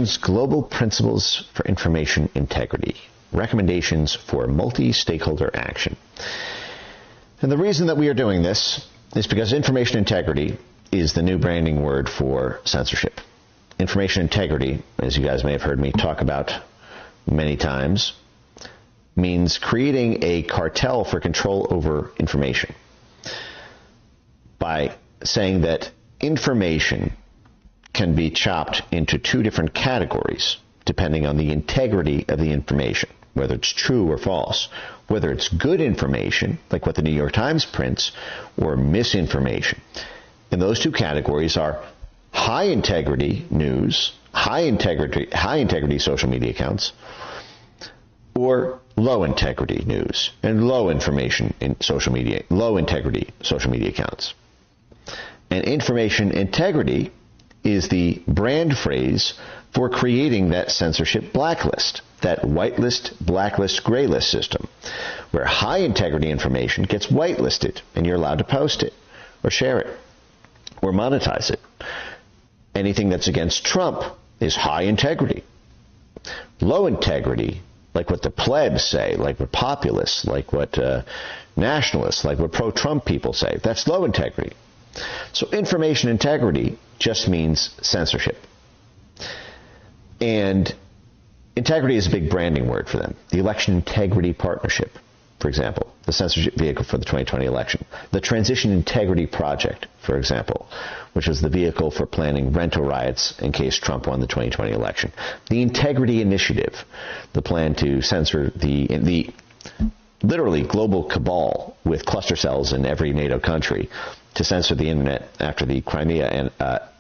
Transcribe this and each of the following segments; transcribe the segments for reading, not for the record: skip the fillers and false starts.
UN's Global Principles for Information Integrity, recommendations for multi-stakeholder action. And the reason that we are doing this is because information integrity is the new branding word for censorship. Information integrity, as you guys may have heard me talk about many times, means creating a cartel for control over information by saying that information can be chopped into two different categories depending on the integrity of the information, whether it's true or false, whether it's good information, like what the New York Times prints, or misinformation. And those two categories are high integrity news, high integrity social media accounts, or low integrity news and low integrity social media accounts. And information integrity is the brand phrase for creating that censorship blacklist, that whitelist, blacklist, graylist system, where high integrity information gets whitelisted and you're allowed to post it or share it or monetize it. Anything that's against Trump is high integrity. Low integrity, like what the plebs say, like what populists, like what nationalists, like what pro-Trump people say, that's low integrity. So information integrity just means censorship. And integrity is a big branding word for them. The Election Integrity Partnership, for example, the censorship vehicle for the 2020 election. The Transition Integrity Project, for example, which was the vehicle for planning rental riots in case Trump won the 2020 election. The Integrity Initiative, the plan to censor the literally global cabal with cluster cells in every NATO country to censor the internet after the Crimea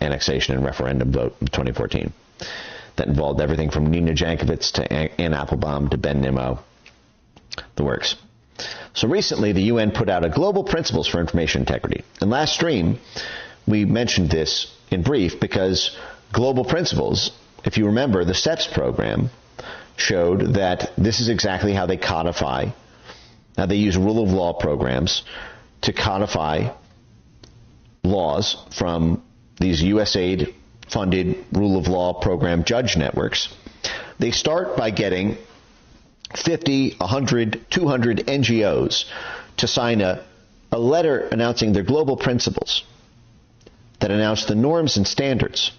annexation and referendum vote in 2014. That involved everything from Nina Jankowicz to Ann Applebaum to Ben Nimmo, the works. So recently, the UN put out a Global Principles for Information Integrity. And last stream, we mentioned this in brief because Global Principles, if you remember, the STEPS program showed that this is exactly how they codify. Now, they use rule of law programs to codify laws from these USAID funded rule of law program judge networks. They start by getting 50, 100, 200 NGOs to sign a letter announcing their global principles that announce the norms and standards.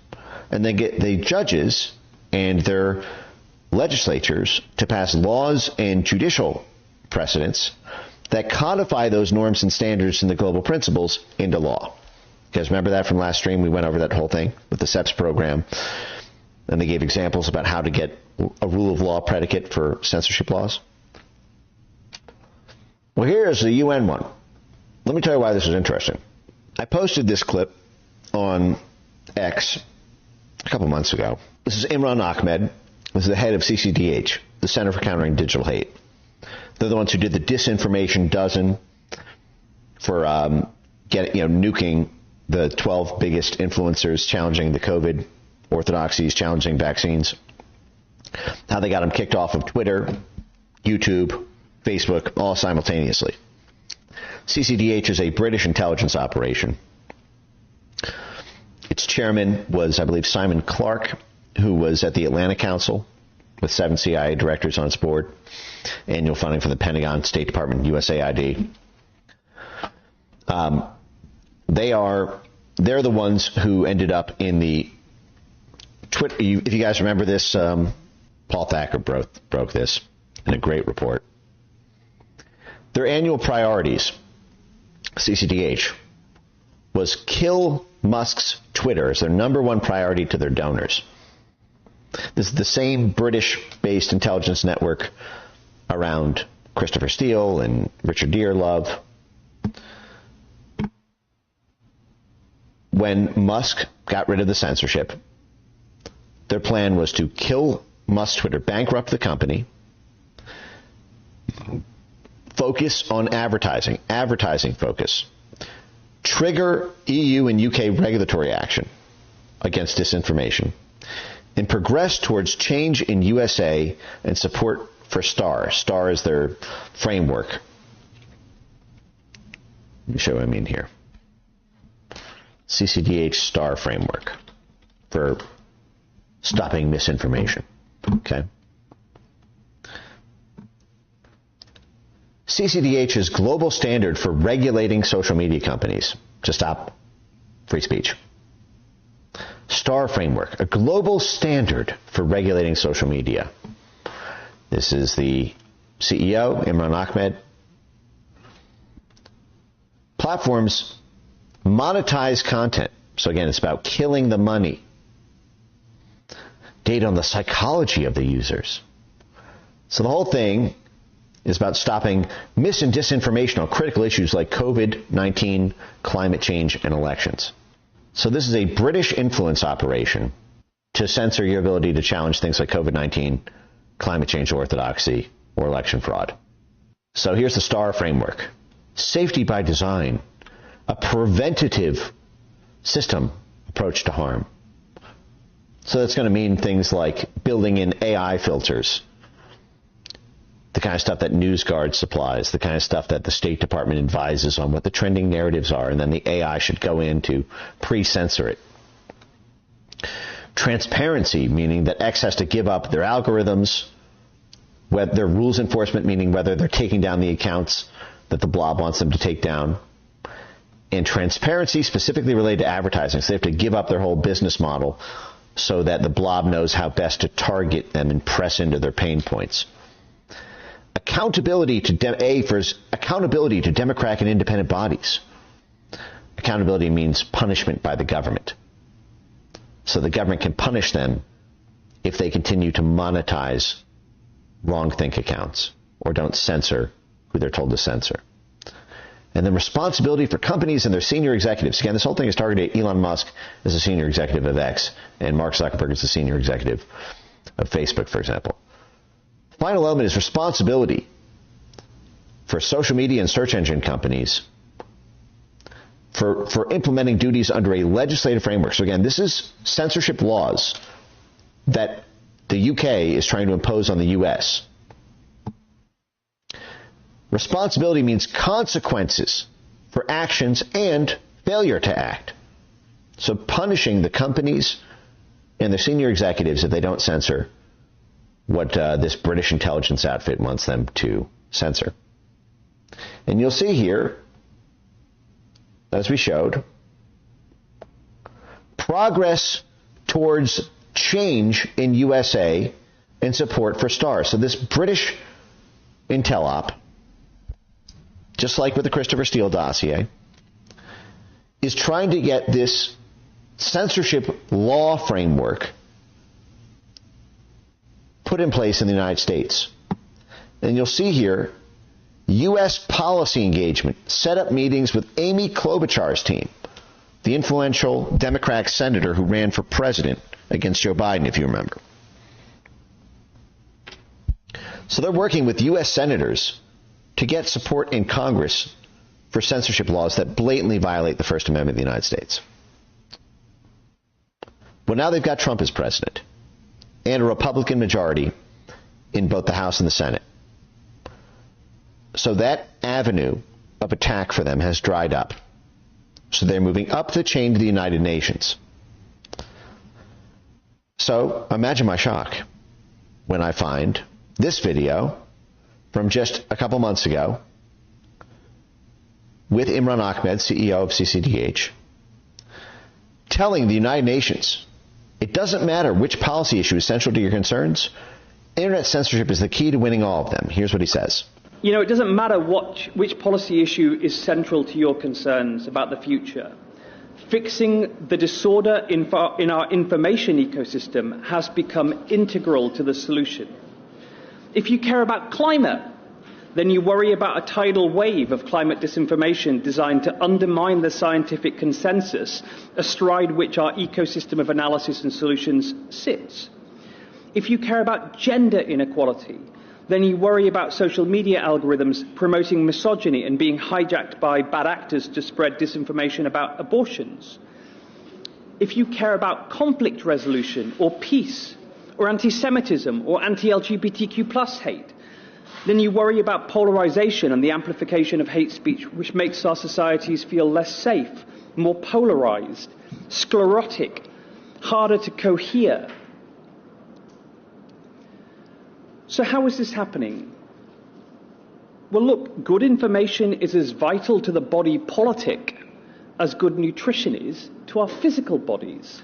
And they get the judges and their legislatures to pass laws and judicial precedents that codify those norms and standards and the global principles into law. You guys remember that from last stream? We went over that whole thing with the SEPS program. And they gave examples about how to get a rule of law predicate for censorship laws. Well, here's the UN one. Let me tell you why this is interesting. I posted this clip on X a couple months ago. This is Imran Ahmed. This is the head of CCDH, the Center for Countering Digital Hate. They're the ones who did the disinformation dozen for nuking the 12 biggest influencers challenging the COVID orthodoxies, challenging vaccines. How they got them kicked off of Twitter, YouTube, Facebook, all simultaneously. CCDH is a British intelligence operation. Its chairman was, I believe, Simon Clark, who was at the Atlantic Council with 7 CIA directors on its board. Annual funding from the Pentagon, State Department, USAID. They're the ones who ended up in the Twitter. If you guys remember this, Paul Thacker broke this in a great report. Their annual priorities, CCDH, was kill Musk's Twitter as their number one priority to their donors. This is the same British-based intelligence network around Christopher Steele and Richard Dearlove. When Musk got rid of the censorship, their plan was to kill Musk's Twitter, bankrupt the company, focus on advertising focus, trigger EU and UK regulatory action against disinformation, and progress towards change in USA and support for STAR. STAR is their framework. Let me show you what I mean here. CCDH STAR framework for stopping misinformation. Okay. CCDH's global standard for regulating social media companies to stop free speech. STAR framework, a global standard for regulating social media. This is the CEO, Imran Ahmed. Platforms monetize content. So again, it's about killing the money. Data on the psychology of the users. So the whole thing is about stopping mis and disinformation on critical issues like COVID-19, climate change, and elections. So this is a British influence operation to censor your ability to challenge things like COVID-19, climate change orthodoxy, or election fraud. So here's the STAR framework. Safety by design, a preventative system approach to harm. So that's going to mean things like building in AI filters, the kind of stuff that NewsGuard supplies, the kind of stuff that the State Department advises on what the trending narratives are, and then the AI should go in to pre-censor it. Transparency, meaning that X has to give up their algorithms, their rules enforcement, meaning whether they're taking down the accounts that the blob wants them to take down, and transparency specifically related to advertising. So they have to give up their whole business model so that the blob knows how best to target them and press into their pain points. Accountability to accountability to democratic and independent bodies. Accountability means punishment by the government. So the government can punish them if they continue to monetize wrong think accounts or don't censor who they're told to censor. And then responsibility for companies and their senior executives. Again, this whole thing is targeted at Elon Musk as a senior executive of X and Mark Zuckerberg as a senior executive of Facebook, for example. Final element is responsibility for social media and search engine companies for implementing duties under a legislative framework. So again, this is censorship laws that the UK is trying to impose on the US. Responsibility means consequences for actions and failure to act. So punishing the companies and their senior executives if they don't censor what this British intelligence outfit wants them to censor. And you'll see here, as we showed, progress towards change in USA and support for STAR. So this British intel op, just like with the Christopher Steele dossier, is trying to get this censorship law framework put in place in the United States. And you'll see here, U.S. policy engagement, set up meetings with Amy Klobuchar's team, the influential Democratic senator who ran for president against Joe Biden, if you remember. So they're working with U.S. senators to get support in Congress for censorship laws that blatantly violate the First Amendment of the United States. Well, now they've got Trump as president and a Republican majority in both the House and the Senate. So that avenue of attack for them has dried up. So they're moving up the chain to the United Nations. So imagine my shock when I find this video from just a couple months ago with Imran Ahmed, CEO of CCDH, telling the United Nations, it doesn't matter which policy issue is central to your concerns, internet censorship is the key to winning all of them. Here's what he says. You know, it doesn't matter which policy issue is central to your concerns about the future. Fixing the disorder in our information ecosystem has become integral to the solution. If you care about climate, then you worry about a tidal wave of climate disinformation designed to undermine the scientific consensus astride which our ecosystem of analysis and solutions sits. If you care about gender inequality, then you worry about social media algorithms promoting misogyny and being hijacked by bad actors to spread disinformation about abortions. If you care about conflict resolution or peace or anti-Semitism or anti-LGBTQ+ hate, then you worry about polarization and the amplification of hate speech, which makes our societies feel less safe, more polarized, sclerotic, harder to cohere. So how is this happening? Well, look, good information is as vital to the body politic as good nutrition is to our physical bodies.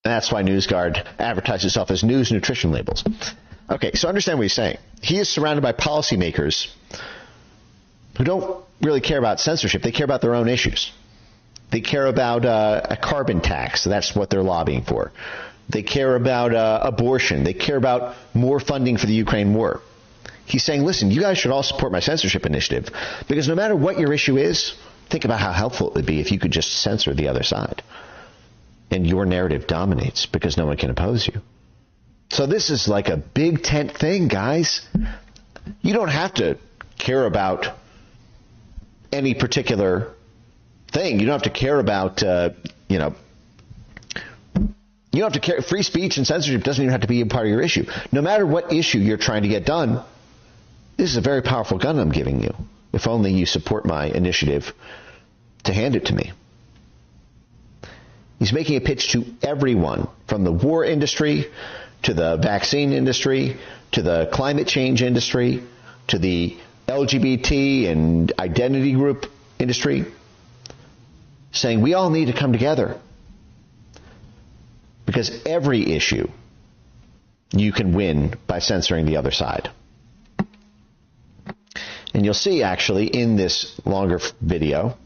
That's why NewsGuard advertises itself as news nutrition labels. Okay, so understand what he's saying. He is surrounded by policymakers who don't really care about censorship. They care about their own issues. They care about a carbon tax. So that's what they're lobbying for. They care about abortion. They care about more funding for the Ukraine war. He's saying, listen, you guys should all support my censorship initiative, because no matter what your issue is, think about how helpful it would be if you could just censor the other side. And your narrative dominates because no one can oppose you. So this is like a big tent thing, guys. You don't have to care about any particular thing. You don't have to care about, you don't have to care. Free speech and censorship doesn't even have to be a part of your issue. No matter what issue you're trying to get done, this is a very powerful gun I'm giving you. If only you support my initiative to hand it to me. He's making a pitch to everyone, from the war industry to the vaccine industry to the climate change industry to the LGBT and identity group industry, saying we all need to come together, because every issue you can win by censoring the other side. And you'll see, actually, in this longer video,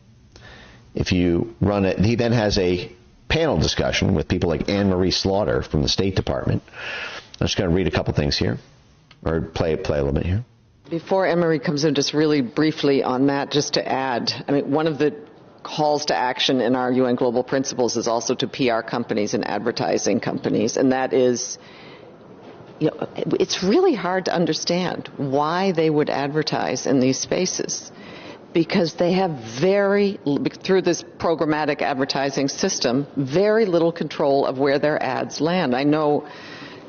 if you run it, he then has a panel discussion with people like Anne-Marie Slaughter from the State Department. I'm just going to read a couple things here, or play a little bit here. Before Anne-Marie comes in, just really briefly on that, just to add, I mean, one of the calls to action in our UN Global Principles is also to PR companies and advertising companies, and that is, it's really hard to understand why they would advertise in these spaces, because they have through this programmatic advertising system, very little control of where their ads land. I know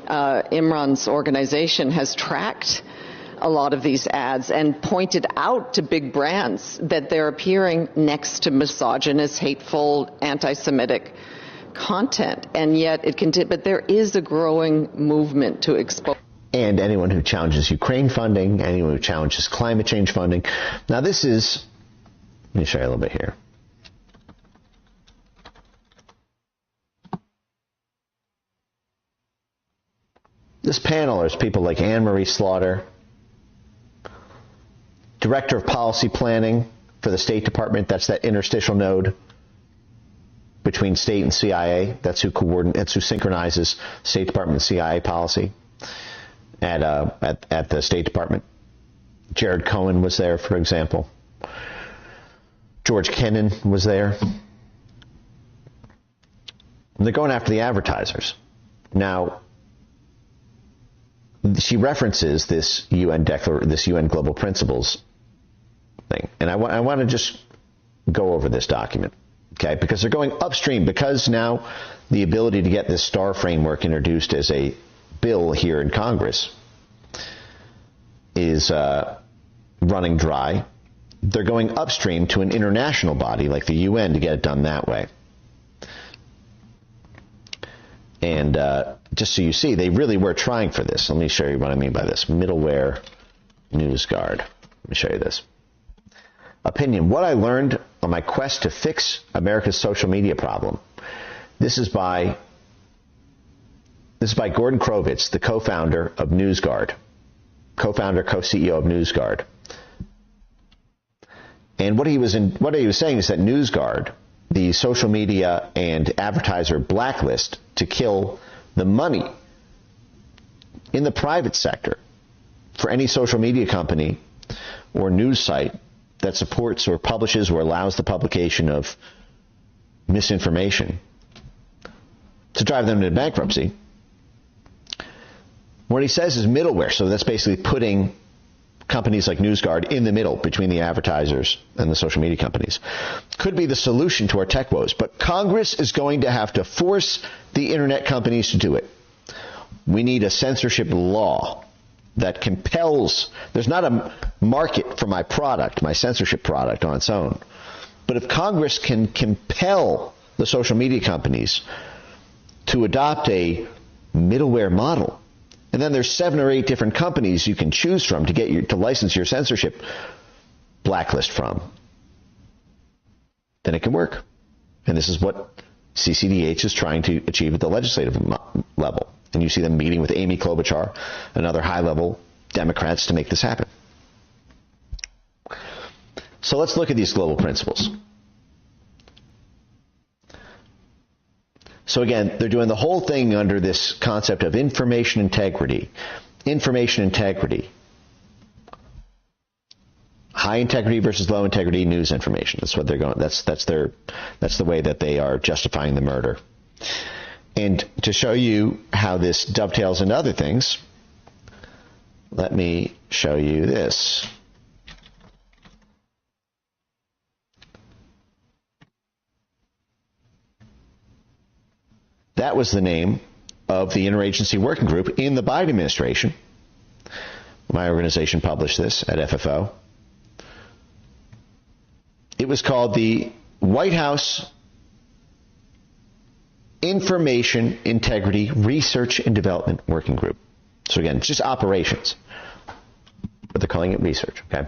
Imran's organization has tracked a lot of these ads and pointed out to big brands that they're appearing next to misogynist, hateful, anti-Semitic content, and yet but there is a growing movement to expose. And anyone who challenges Ukraine funding, anyone who challenges climate change funding. Now this is, let me show you a little bit here. This panel is people like Anne-Marie Slaughter, Director of Policy Planning for the State Department. That's that interstitial node between state and CIA. That's who synchronizes State Department and CIA policy at the State Department. Jared Cohen was there, for example. George Kennan was there. And they're going after the advertisers. Now, she references this UN Global Principles thing, and I want to just go over this document, okay? Because they're going upstream, because now the ability to get this STAR framework introduced as a bill here in Congress is running dry. They're going upstream to an international body like the UN to get it done that way. And just so you see, they really were trying for this. Let me show you what I mean by this. Middleware NewsGuard. Let me show you this. Opinion. What I learned on my quest to fix America's social media problem. This is by Gordon Krovitz, the co-founder of NewsGuard. Co-founder, co-CEO of NewsGuard. And what he was saying is that NewsGuard, the social media and advertiser blacklist to kill the money in the private sector for any social media company or news site that supports or publishes or allows the publication of misinformation to drive them into bankruptcy. What he says is middleware. So that's basically putting companies like NewsGuard in the middle between the advertisers and the social media companies. Could be the solution to our tech woes, but Congress is going to have to force the internet companies to do it. We need a censorship law that compels. There's not a market for my product, my censorship product on its own. But if Congress can compel the social media companies to adopt a middleware model and then there's 7 or 8 different companies you can choose from to license your censorship blacklist from, then it can work. And this is what CCDH is trying to achieve at the legislative level. And you see them meeting with Amy Klobuchar and other high-level Democrats to make this happen. So let's look at these global principles. So again, they're doing the whole thing under this concept of information integrity. Information integrity. High integrity versus low integrity news information. That's what they're going. That's the way that they are justifying the murder. And to show you how this dovetails into other things, let me show you this. That was the name of the interagency working group in the Biden administration. My organization published this at FFO. It was called the White House Information Integrity Research and Development Working Group. So again, it's just operations, but they're calling it research, okay?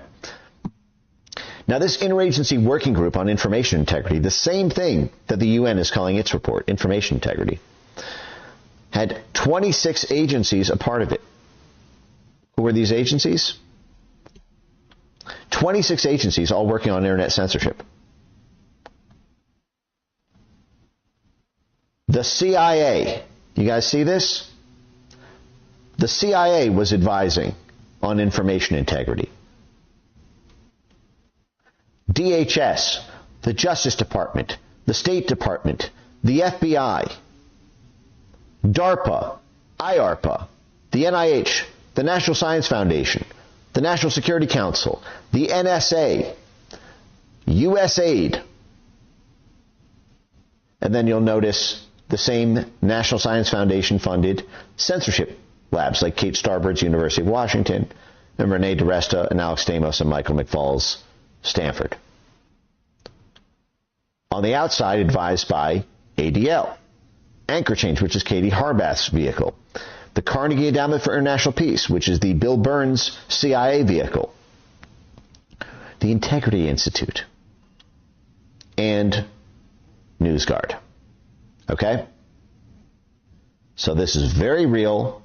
Now this interagency working group on information integrity, the same thing that the UN is calling its report, information integrity, had 26 agencies a part of it. Who were these agencies? 26 agencies all working on internet censorship. The CIA, you guys see this? The CIA was advising on information integrity. DHS, the Justice Department, the State Department, the FBI, DARPA, IARPA, the NIH, the National Science Foundation, the National Security Council, the NSA, USAID, and then you'll notice the same National Science Foundation funded censorship labs like Kate Starbird's University of Washington, and Renee DiResta and Alex Stamos and Michael McFall's Stanford. On the outside, advised by ADL, Anchor Change, which is Katie Harbath's vehicle, the Carnegie Endowment for International Peace, which is the Bill Burns CIA vehicle, the Integrity Institute, and NewsGuard. Okay? So this is very real.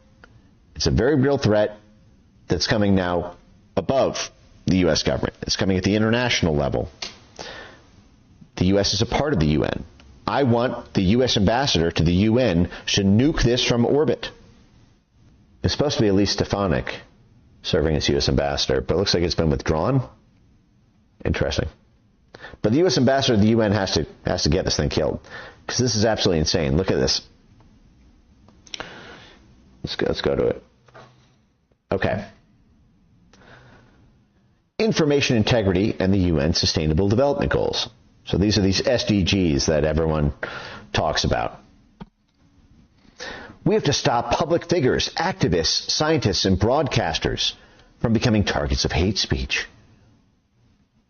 It's a very real threat that's coming now above the U.S. government. It's coming at the international level. The U.S. is a part of the UN. I want the U.S. ambassador to the UN to nuke this from orbit. It's supposed to be Elise Stefanik serving as U.S. ambassador, but it looks like it's been withdrawn. Interesting. But the U.S. ambassador to the UN has to get this thing killed, because this is absolutely insane. Look at this. Let's go to it. Okay. Information integrity and the UN Sustainable Development Goals. So these are these SDGs that everyone talks about. We have to stop public figures, activists, scientists, and broadcasters from becoming targets of hate speech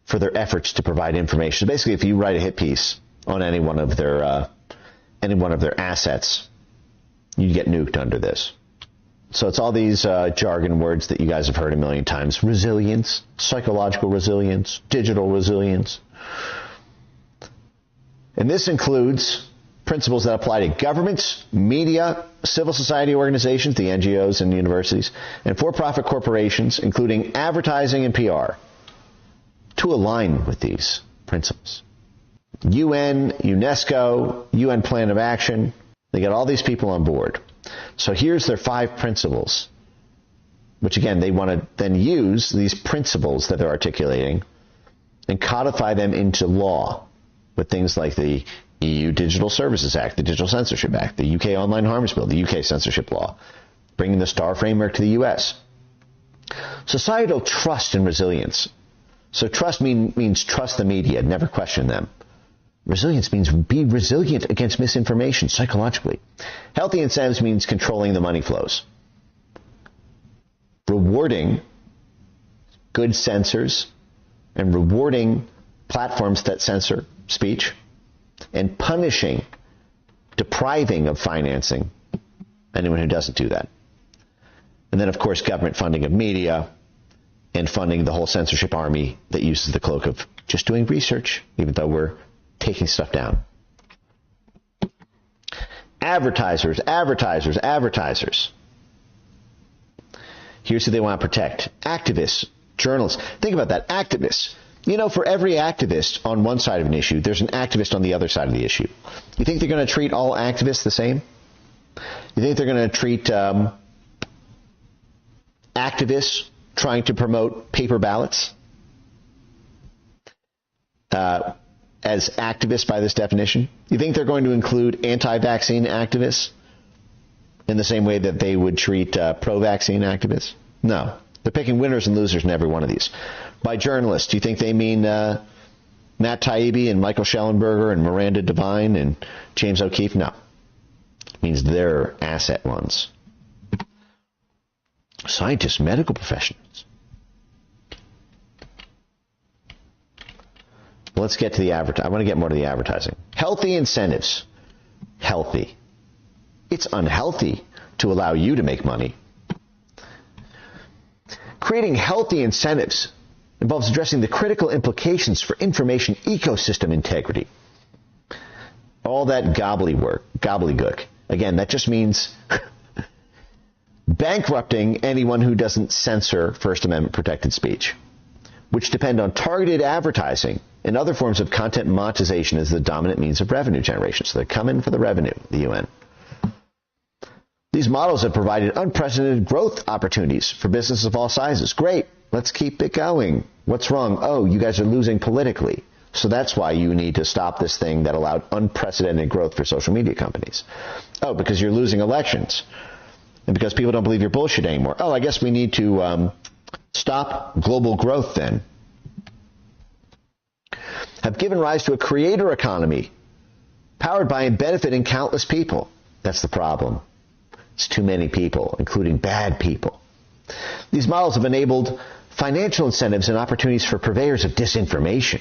for their efforts to provide information. So basically, if you write a hit piece on any one of their assets, you get nuked under this. So it's all these jargon words that you guys have heard a million times: resilience, psychological resilience, digital resilience. And this includes principles that apply to governments, media, civil society organizations, the NGOs and universities, and for-profit corporations, including advertising and PR, to align with these principles. UN, UNESCO, UN Plan of Action, they got all these people on board. So here's their 5 principles, which again, they want to then use these principles that they're articulating and codify them into law with things like the EU Digital Services Act, the Digital Censorship Act, the UK Online Harms Bill, the UK censorship law, bringing the STAR framework to the US. Societal trust and resilience. So trust means trust the media, never question them. Resilience means be resilient against misinformation psychologically. Healthy incentives means controlling the money flows. Rewarding good censors and rewarding platforms that censor speech, and punishing, depriving of financing anyone who doesn't do that. And then, of course, government funding of media and funding the whole censorship army that uses the cloak of just doing research, even though we're taking stuff down. Advertisers, advertisers, advertisers. Here's who they want to protect. Activists, journalists. Think about that. Activists. You know, for every activist on one side of an issue, there's an activist on the other side of the issue. You think they're going to treat all activists the same? You think they're going to treat activists trying to promote paper ballots as activists by this definition? You think they're going to include anti-vaccine activists in the same way that they would treat pro-vaccine activists? No. They're picking winners and losers in every one of these. By journalists, do you think they mean Matt Taibbi and Michael Schellenberger and Miranda Devine and James O'Keefe? No. It means their asset ones. Scientists, medical professionals. Let's get to the advertising. I want to get more to the advertising. Healthy incentives. Healthy. It's unhealthy to allow you to make money. Creating healthy incentives involves addressing the critical implications for information ecosystem integrity. All that gobbledygook. Again, that just means bankrupting anyone who doesn't censor First Amendment protected speech, which depend on targeted advertising and other forms of content monetization as the dominant means of revenue generation. So they're coming for the revenue, the UN. These models have provided unprecedented growth opportunities for businesses of all sizes. Great. Let's keep it going. What's wrong? Oh, you guys are losing politically. So that's why you need to stop this thing that allowed unprecedented growth for social media companies. Oh, because you're losing elections. And because people don't believe your bullshit anymore. Oh, I guess we need to stop global growth then. Have given rise to a creator economy powered by and benefiting countless people. That's the problem. It's too many people, including bad people. These models have enabled financial incentives and opportunities for purveyors of disinformation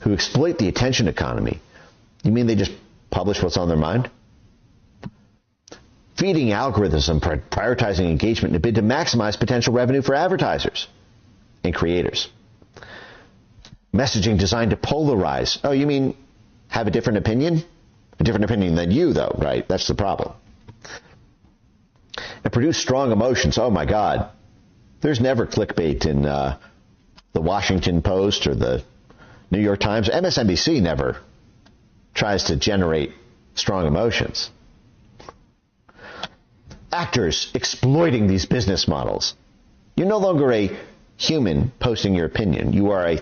who exploit the attention economy. You mean they just publish what's on their mind? Feeding algorithms and prioritizing engagement in a bid to maximize potential revenue for advertisers and creators. Messaging designed to polarize. Oh, you mean have a different opinion? A different opinion than you, though, right? That's the problem. And produce strong emotions. Oh, my God. There's never clickbait in the Washington Post or the New York Times. MSNBC never tries to generate strong emotions. Actors exploiting these business models. You're no longer a human posting your opinion. You are a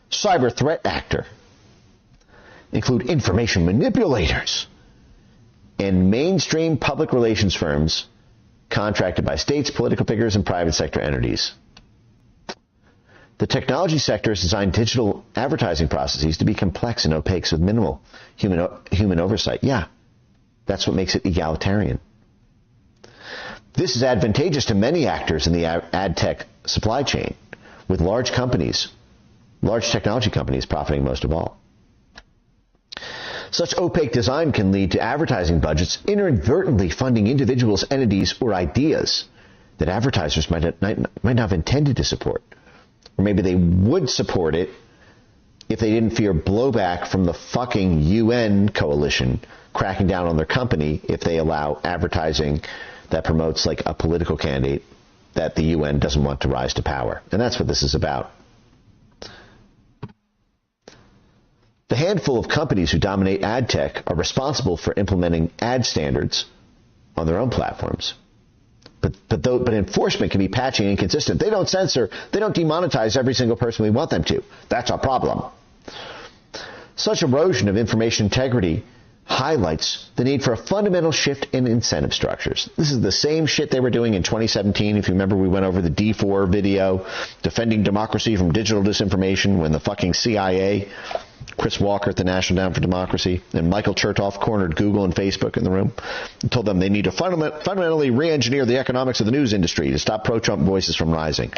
cyber threat actor. Include information manipulators and mainstream public relations firms contracted by states, political figures, and private sector entities. The technology sector has designed digital advertising processes to be complex and opaque with minimal human oversight. Yeah, that's what makes it egalitarian. This is advantageous to many actors in the ad tech supply chain, with large technology companies profiting most of all. Such opaque design can lead to advertising budgets inadvertently funding individuals, entities, or ideas that advertisers might not have intended to support. Or maybe they would support it if they didn't fear blowback from the fucking UN coalition cracking down on their company if they allow advertising that promotes like a political candidate that the UN doesn't want to rise to power. And that's what this is about. The handful of companies who dominate ad tech are responsible for implementing ad standards on their own platforms. But enforcement can be patchy and inconsistent. They don't censor, they don't demonetize every single person we want them to. That's a problem. Such erosion of information integrity highlights the need for a fundamental shift in incentive structures. This is the same shit they were doing in 2017. If you remember, we went over the D4 video, Defending Democracy from Digital Disinformation, when the fucking CIA, Chris Walker at the National Endowment for Democracy, and Michael Chertoff cornered Google and Facebook in the room and told them they need to fundamentally re-engineer the economics of the news industry to stop pro-Trump voices from rising.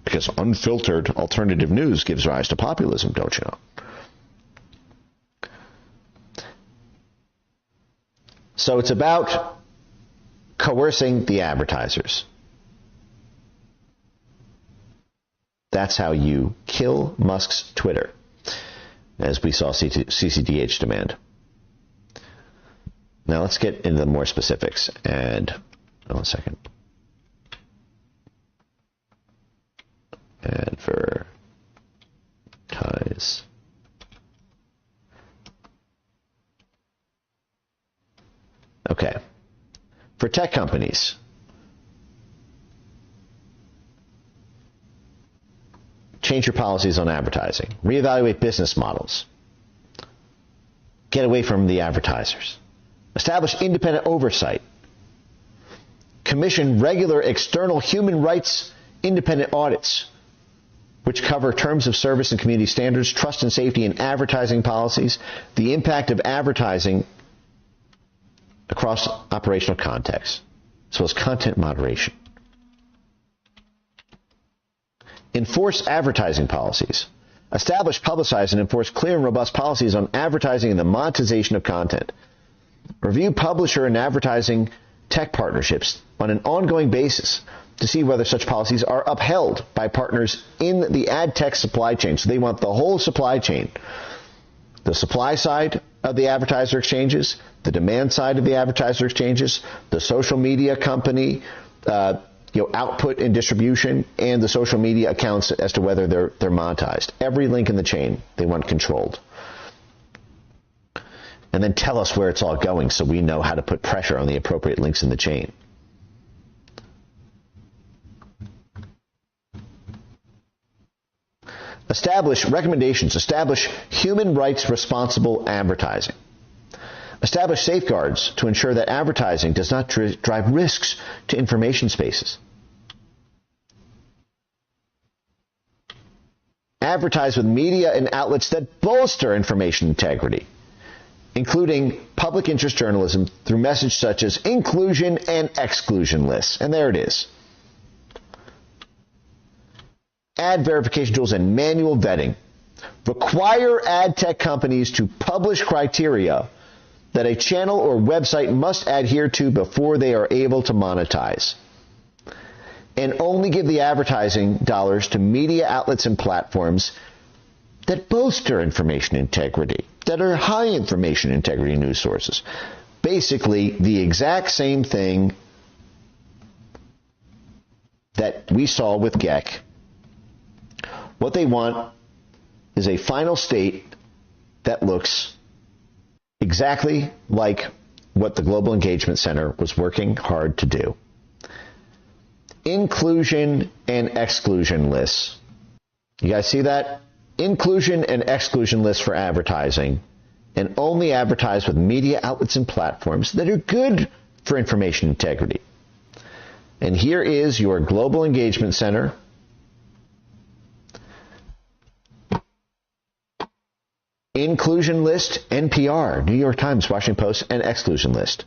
Because unfiltered alternative news gives rise to populism, don't you know? So it's about coercing the advertisers. That's how you kill Musk's Twitter, as we saw CCDH demand. Now let's get into the more specifics. And, one second. Advertise. Okay. For tech companies, change your policies on advertising. Reevaluate business models. Get away from the advertisers. Establish independent oversight. Commission regular external human rights independent audits, which cover terms of service and community standards, trust and safety in advertising policies, the impact of advertising across operational contexts, as well as content moderation. Enforce advertising policies. Establish, publicize, and enforce clear and robust policies on advertising and the monetization of content. Review publisher and advertising tech partnerships on an ongoing basis to see whether such policies are upheld by partners in the ad tech supply chain. So they want the whole supply chain. The supply side of the advertiser exchanges, the demand side of the advertiser exchanges, the social media company, output and distribution, and the social media accounts as to whether they're monetized. Every link in the chain they want controlled. And then tell us where it's all going so we know how to put pressure on the appropriate links in the chain. Establish recommendations. Establish human rights responsible advertising. Establish safeguards to ensure that advertising does not drive risks to information spaces. Advertise with media and outlets that bolster information integrity, including public interest journalism through messages such as inclusion and exclusion lists. And there it is. Ad verification tools and manual vetting. Require ad tech companies to publish criteria that a channel or website must adhere to before they are able to monetize. And only give the advertising dollars to media outlets and platforms that bolster information integrity, that are high information integrity news sources. Basically, the exact same thing that we saw with GEC. What they want is a final state that looks exactly like what the Global Engagement Center was working hard to do. Inclusion and exclusion lists. You guys see that? Inclusion and exclusion lists for advertising, and only advertise with media outlets and platforms that are good for information integrity. And here is your Global Engagement Center. Inclusion list, NPR, New York Times, Washington Post, and exclusion list.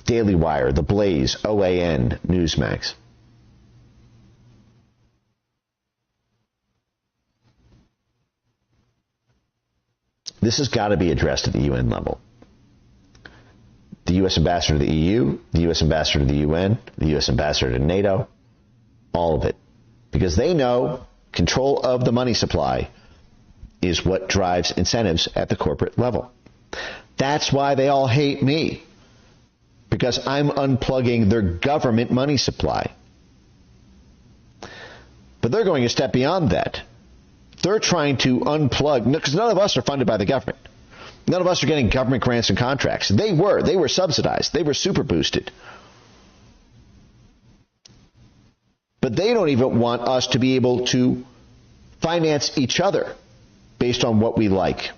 Daily Wire, The Blaze, OAN, Newsmax. This has got to be addressed at the UN level. The U.S. ambassador to the EU, the U.S. ambassador to the UN, the U.S. ambassador to NATO, all of it. Because they know control of the money supply is what drives incentives at the corporate level. That's why they all hate me, because I'm unplugging their government money supply. But they're going a step beyond that. They're trying to unplug, because none of us are funded by the government. None of us are getting government grants and contracts. They were subsidized. They were super boosted. But they don't even want us to be able to finance each other based on what we like.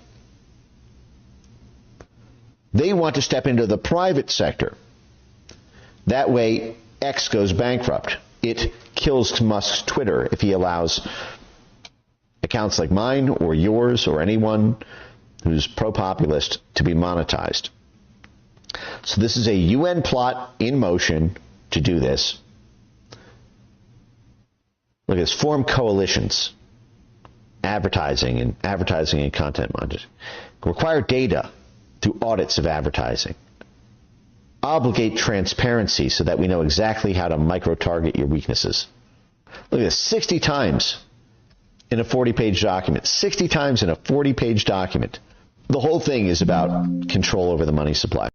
They want to step into the private sector. That way, X goes bankrupt. It kills Musk's Twitter if he allows accounts like mine or yours or anyone who's pro-populist to be monetized. So this is a UN plot in motion to do this. Look at this. Form coalitions. Advertising and content monitoring. Require data through audits of advertising. Obligate transparency so that we know exactly how to micro-target your weaknesses. Look at this. 60 times in a 40-page document, 60 times in a 40-page document. The whole thing is about control over the money supply.